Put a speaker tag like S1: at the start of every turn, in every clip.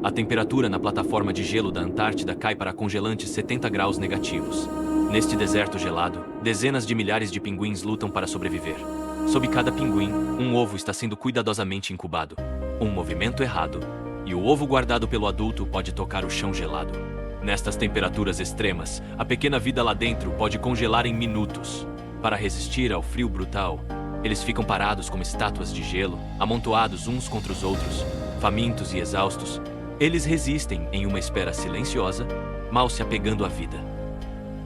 S1: A temperatura na plataforma de gelo da Antártida cai para congelantes 70 graus negativos. Neste deserto gelado, dezenas de milhares de pinguins lutam para sobreviver. Sob cada pinguim, um ovo está sendo cuidadosamente incubado. Um movimento errado, e o ovo guardado pelo adulto pode tocar o chão gelado. Nestas temperaturas extremas, a pequena vida lá dentro pode congelar em minutos. Para resistir ao frio brutal, eles ficam parados como estátuas de gelo, amontoados uns contra os outros, famintos e exaustos. Eles resistem em uma espera silenciosa, mal se apegando à vida.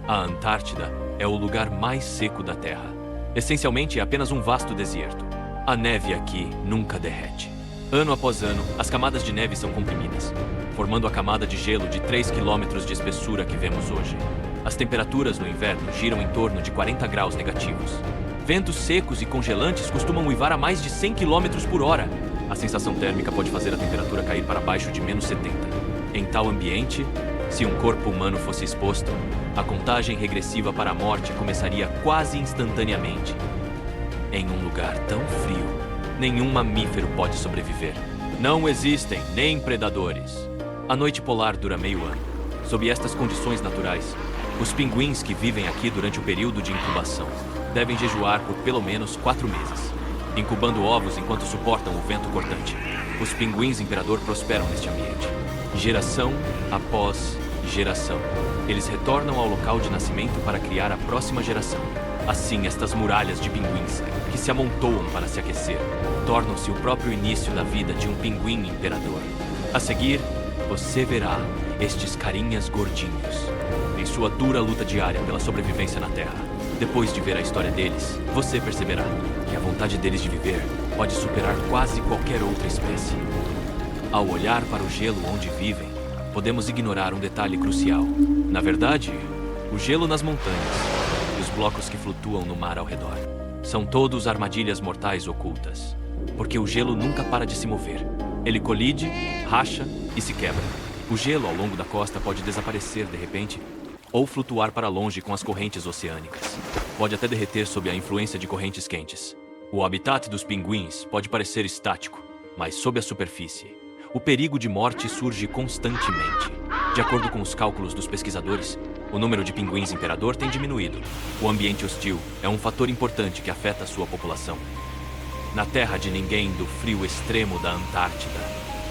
S1: A Antártida é o lugar mais seco da Terra. Essencialmente é apenas um vasto deserto. A neve aqui nunca derrete. Ano após ano, as camadas de neve são comprimidas, formando a camada de gelo de 3 quilômetros de espessura que vemos hoje. As temperaturas no inverno giram em torno de 40 graus negativos. Ventos secos e congelantes costumam uivar a mais de 100 km por hora. A sensação térmica pode fazer a temperatura cair para baixo de menos 70. Em tal ambiente, se um corpo humano fosse exposto, a contagem regressiva para a morte começaria quase instantaneamente. Em um lugar tão frio, nenhum mamífero pode sobreviver. Não existem nem predadores. A noite polar dura meio ano. Sob estas condições naturais, os pinguins que vivem aqui durante o período de incubação devem jejuar por pelo menos 4 meses, incubando ovos enquanto suportam o vento cortante. Os pinguins imperador prosperam neste ambiente. Geração após geração, eles retornam ao local de nascimento para criar a próxima geração. Assim, estas muralhas de pinguins, que se amontoam para se aquecer, tornam-se o próprio início da vida de um pinguim imperador. A seguir, você verá estes carinhas gordinhos em sua dura luta diária pela sobrevivência na Terra. Depois de ver a história deles, você perceberá que a vontade deles de viver pode superar quase qualquer outra espécie. Ao olhar para o gelo onde vivem, podemos ignorar um detalhe crucial. Na verdade, o gelo nas montanhas e os blocos que flutuam no mar ao redor são todos armadilhas mortais ocultas, porque o gelo nunca para de se mover. Ele colide, racha e se quebra. O gelo ao longo da costa pode desaparecer de repente ou flutuar para longe com as correntes oceânicas. Pode até derreter sob a influência de correntes quentes. O habitat dos pinguins pode parecer estático, mas sob a superfície, o perigo de morte surge constantemente. De acordo com os cálculos dos pesquisadores, o número de pinguins imperador tem diminuído. O ambiente hostil é um fator importante que afeta a sua população. Na terra de ninguém do frio extremo da Antártida,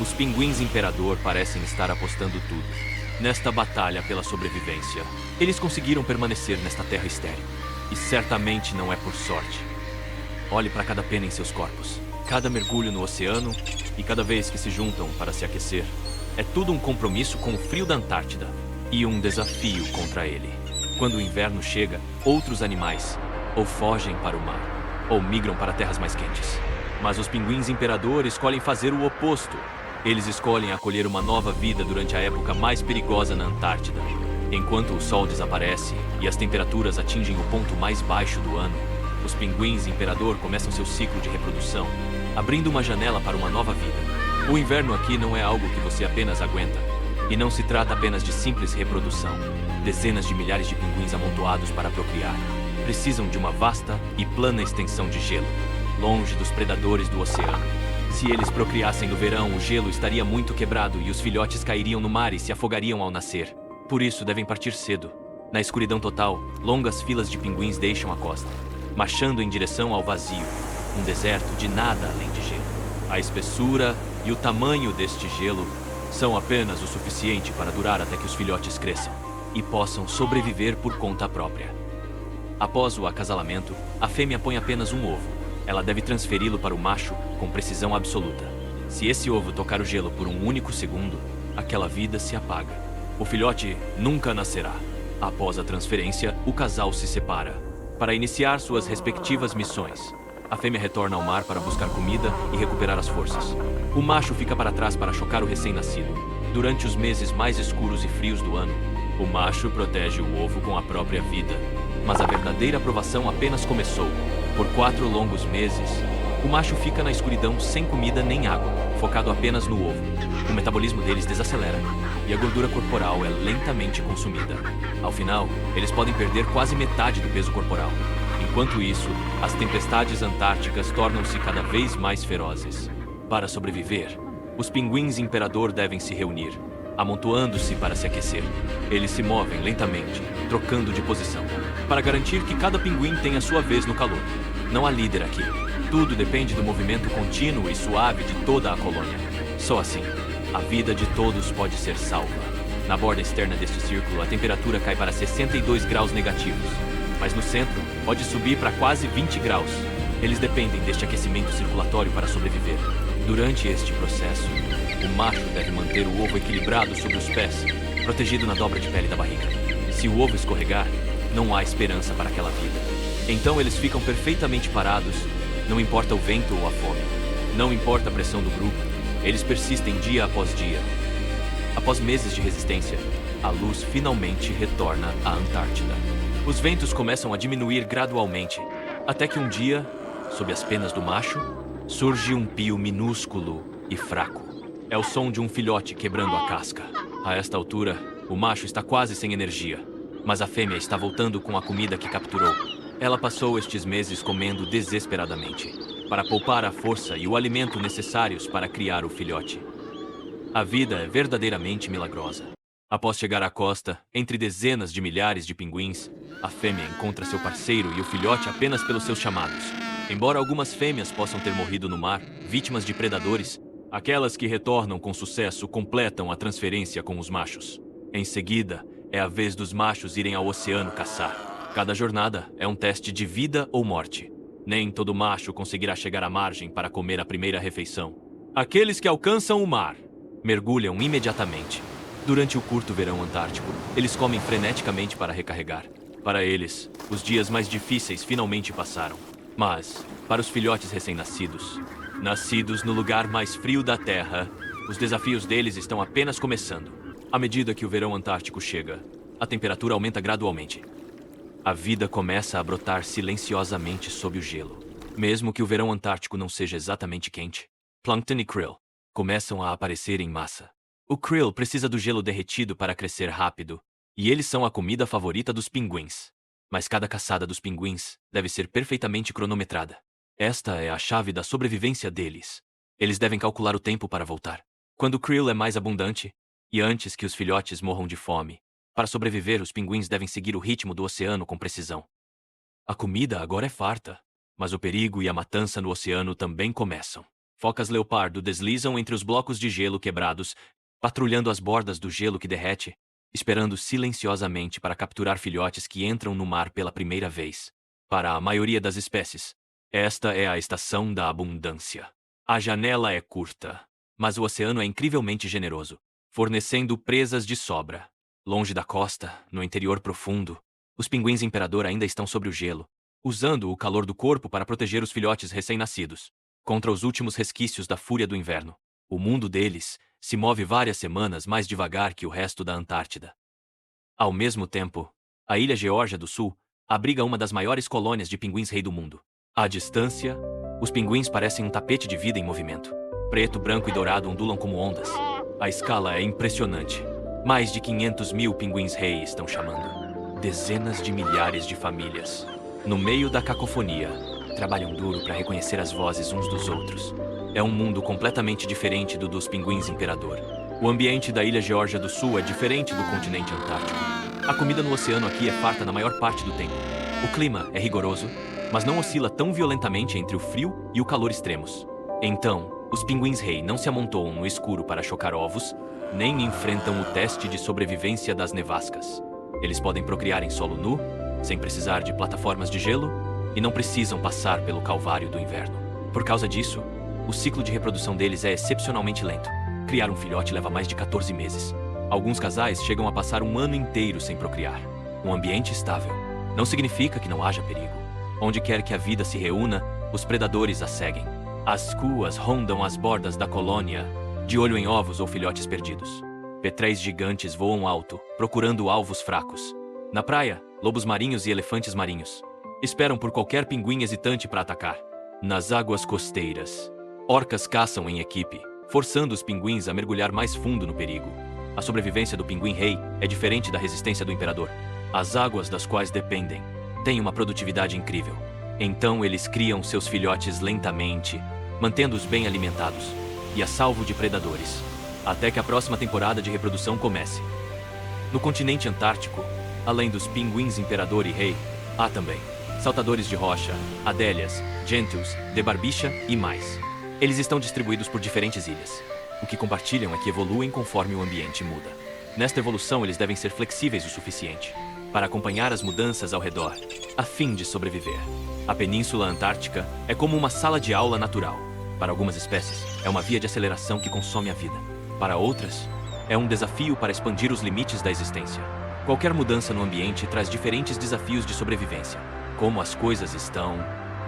S1: os pinguins imperador parecem estar apostando tudo nesta batalha pela sobrevivência. Eles conseguiram permanecer nesta terra estéril. E certamente não é por sorte. Olhe para cada pena em seus corpos, cada mergulho no oceano e cada vez que se juntam para se aquecer. É tudo um compromisso com o frio da Antártida e um desafio contra ele. Quando o inverno chega, outros animais ou fogem para o mar ou migram para terras mais quentes. Mas os pinguins imperador escolhem fazer o oposto. Eles escolhem acolher uma nova vida durante a época mais perigosa na Antártida. Enquanto o sol desaparece e as temperaturas atingem o ponto mais baixo do ano, os pinguins imperador começam seu ciclo de reprodução, abrindo uma janela para uma nova vida. O inverno aqui não é algo que você apenas aguenta, e não se trata apenas de simples reprodução. Dezenas de milhares de pinguins amontoados para procriar precisam de uma vasta e plana extensão de gelo, longe dos predadores do oceano. Se eles procriassem no verão, o gelo estaria muito quebrado e os filhotes cairiam no mar e se afogariam ao nascer. Por isso, devem partir cedo. Na escuridão total, longas filas de pinguins deixam a costa, marchando em direção ao vazio, um deserto de nada além de gelo. A espessura e o tamanho deste gelo são apenas o suficiente para durar até que os filhotes cresçam e possam sobreviver por conta própria. Após o acasalamento, a fêmea põe apenas um ovo. Ela deve transferi-lo para o macho com precisão absoluta. Se esse ovo tocar o gelo por um único segundo, aquela vida se apaga. O filhote nunca nascerá. Após a transferência, o casal se separa para iniciar suas respectivas missões. A fêmea retorna ao mar para buscar comida e recuperar as forças. O macho fica para trás para chocar o recém-nascido. Durante os meses mais escuros e frios do ano, o macho protege o ovo com a própria vida. Mas a verdadeira provação apenas começou. Por 4 longos meses, o macho fica na escuridão sem comida nem água, focado apenas no ovo. O metabolismo deles desacelera e a gordura corporal é lentamente consumida. Ao final, eles podem perder quase metade do peso corporal. Enquanto isso, as tempestades antárticas tornam-se cada vez mais ferozes. Para sobreviver, Os pinguins imperador devem se reunir, amontoando-se para se aquecer. Eles se movem lentamente, trocando de posição, para garantir que cada pinguim tenha sua vez no calor. Não há líder aqui. Tudo depende do movimento contínuo e suave de toda a colônia. Só assim, a vida de todos pode ser salva. Na borda externa deste círculo, a temperatura cai para 62 graus negativos, mas no centro pode subir para quase 20 graus. Eles dependem deste aquecimento circulatório para sobreviver. Durante este processo, o macho deve manter o ovo equilibrado sobre os pés, protegido na dobra de pele da barriga. Se o ovo escorregar, não há esperança para aquela vida. Então eles ficam perfeitamente parados, não importa o vento ou a fome. Não importa a pressão do grupo, eles persistem dia após dia. Após meses de resistência, a luz finalmente retorna à Antártida. Os ventos começam a diminuir gradualmente, até que um dia, sob as penas do macho, surge um pio minúsculo e fraco. É o som de um filhote quebrando a casca. A esta altura, o macho está quase sem energia, mas a fêmea está voltando com a comida que capturou. Ela passou estes meses comendo desesperadamente, para poupar a força e o alimento necessários para criar o filhote. A vida é verdadeiramente milagrosa. Após chegar à costa, entre dezenas de milhares de pinguins, a fêmea encontra seu parceiro e o filhote apenas pelos seus chamados. Embora algumas fêmeas possam ter morrido no mar, vítimas de predadores, aquelas que retornam com sucesso completam a transferência com os machos. Em seguida, é a vez dos machos irem ao oceano caçar. Cada jornada é um teste de vida ou morte. Nem todo macho conseguirá chegar à margem para comer a primeira refeição. Aqueles que alcançam o mar mergulham imediatamente. Durante o curto verão antártico, eles comem freneticamente para recarregar. Para eles, os dias mais difíceis finalmente passaram. Mas, para os filhotes recém-nascidos, nascidos no lugar mais frio da Terra, os desafios deles estão apenas começando. À medida que o verão antártico chega, a temperatura aumenta gradualmente. A vida começa a brotar silenciosamente sob o gelo. Mesmo que o verão antártico não seja exatamente quente, plâncton e krill começam a aparecer em massa. O krill precisa do gelo derretido para crescer rápido, e eles são a comida favorita dos pinguins. Mas cada caçada dos pinguins deve ser perfeitamente cronometrada. Esta é a chave da sobrevivência deles. Eles devem calcular o tempo para voltar. Quando o krill é mais abundante, e antes que os filhotes morram de fome, para sobreviver, os pinguins devem seguir o ritmo do oceano com precisão. A comida agora é farta, mas o perigo e a matança no oceano também começam. Focas leopardo deslizam entre os blocos de gelo quebrados, patrulhando as bordas do gelo que derrete, esperando silenciosamente para capturar filhotes que entram no mar pela primeira vez. Para a maioria das espécies, esta é a estação da abundância. A janela é curta, mas o oceano é incrivelmente generoso, fornecendo presas de sobra. Longe da costa, no interior profundo, os pinguins imperador ainda estão sobre o gelo, usando o calor do corpo para proteger os filhotes recém-nascidos contra os últimos resquícios da fúria do inverno. O mundo deles se move várias semanas mais devagar que o resto da Antártida. Ao mesmo tempo, a ilha Geórgia do Sul abriga uma das maiores colônias de pinguins-rei do mundo. À distância, os pinguins parecem um tapete de vida em movimento. Preto, branco e dourado ondulam como ondas. A escala é impressionante. Mais de 500 mil pinguins-rei estão chamando. Dezenas de milhares de famílias, no meio da cacofonia, trabalham duro para reconhecer as vozes uns dos outros. É um mundo completamente diferente do dos pinguins imperador. O ambiente da ilha Geórgia do Sul é diferente do continente antártico. A comida no oceano aqui é farta na maior parte do tempo. O clima é rigoroso, mas não oscila tão violentamente entre o frio e o calor extremos. Então, os pinguins-rei não se amontoam no escuro para chocar ovos, nem enfrentam o teste de sobrevivência das nevascas. Eles podem procriar em solo nu, sem precisar de plataformas de gelo, e não precisam passar pelo calvário do inverno. Por causa disso, o ciclo de reprodução deles é excepcionalmente lento. Criar um filhote leva mais de 14 meses. Alguns casais chegam a passar um ano inteiro sem procriar. Um ambiente estável não significa que não haja perigo. Onde quer que a vida se reúna, os predadores a seguem. As cuas rondam as bordas da colônia, de olho em ovos ou filhotes perdidos. Petréis gigantes voam alto, procurando alvos fracos. Na praia, lobos marinhos e elefantes marinhos esperam por qualquer pinguim hesitante para atacar. Nas águas costeiras, orcas caçam em equipe, forçando os pinguins a mergulhar mais fundo no perigo. A sobrevivência do pinguim-rei é diferente da resistência do imperador. As águas das quais dependem têm uma produtividade incrível. Então eles criam seus filhotes lentamente, mantendo-os bem alimentados. e a salvo de predadores, até que a próxima temporada de reprodução comece. No continente antártico, além dos pinguins imperador e rei, há também saltadores de rocha, adélias, gentiles, de barbicha e mais. Eles estão distribuídos por diferentes ilhas. O que compartilham é que evoluem conforme o ambiente muda. Nesta evolução, eles devem ser flexíveis o suficiente para acompanhar as mudanças ao redor, a fim de sobreviver. A Península Antártica é como uma sala de aula natural. Para algumas espécies, é uma via de aceleração que consome a vida. Para outras, é um desafio para expandir os limites da existência. Qualquer mudança no ambiente traz diferentes desafios de sobrevivência. Como as coisas estão,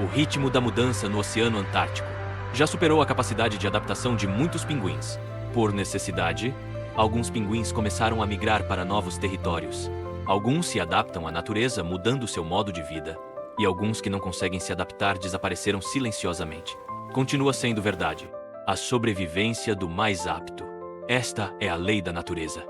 S1: o ritmo da mudança no Oceano Antártico já superou a capacidade de adaptação de muitos pinguins. Por necessidade, alguns pinguins começaram a migrar para novos territórios. Alguns se adaptam à natureza, mudando seu modo de vida, e alguns que não conseguem se adaptar desapareceram silenciosamente. Continua sendo verdade. A sobrevivência do mais apto. Esta é a lei da natureza.